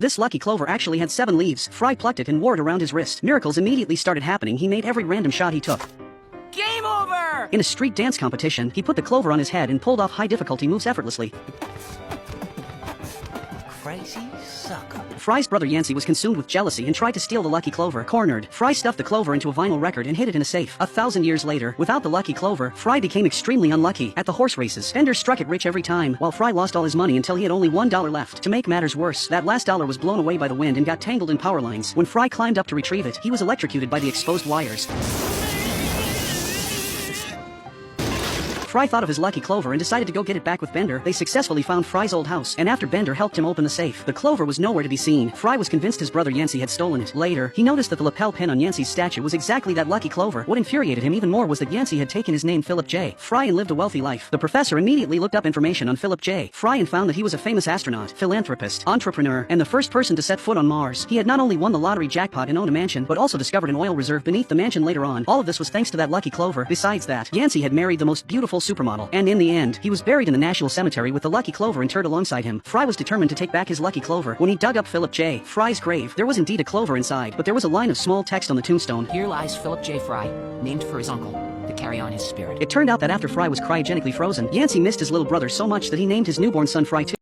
This lucky clover actually had 7 leaves. Fry plucked it and wore it around his wrist. Miracles immediately started happening. He made every random shot he took. Game over! In a street dance competition, he put the clover on his head and pulled off high difficulty moves effortlessly. Crazy sucker. Fry's brother Yancey was consumed with jealousy and tried to steal the lucky clover. Cornered, Fry stuffed the clover into a vinyl record and hid it in a safe. 1,000 years later, without the lucky clover, Fry became extremely unlucky. At the horse races, Bender struck it rich every time, while Fry lost all his money until he had only $1 left. To make matters worse, that last dollar was blown away by the wind and got tangled in power lines. When Fry climbed up to retrieve it, he was electrocuted by the exposed wires. Fry thought of his lucky clover and decided to go get it back with Bender. They successfully found Fry's old house, and after Bender helped him open the safe, the clover was nowhere to be seen. Fry was convinced his brother Yancey had stolen it. Later, he noticed that the lapel pin on Yancey's statue was exactly that lucky clover. What infuriated him even more was that Yancey had taken his name Philip J. Fry and lived a wealthy life. The professor immediately looked up information on Philip J. Fry and found that he was a famous astronaut, philanthropist, entrepreneur, and the first person to set foot on Mars. He had not only won the lottery jackpot and owned a mansion, but also discovered an oil reserve beneath the mansion later on. All of this was thanks to that lucky clover. Besides that, Yancey had married the most beautiful supermodel, and in the end, he was buried in the National Cemetery with the lucky clover interred alongside him. Fry was determined to take back his lucky clover. When he dug up Philip J. Fry's grave, there was indeed a clover inside, but there was a line of small text on the tombstone. Here lies Philip J. Fry, named for his uncle, to carry on his spirit. It turned out that after Fry was cryogenically frozen, Yancey missed his little brother so much that he named his newborn son Fry too.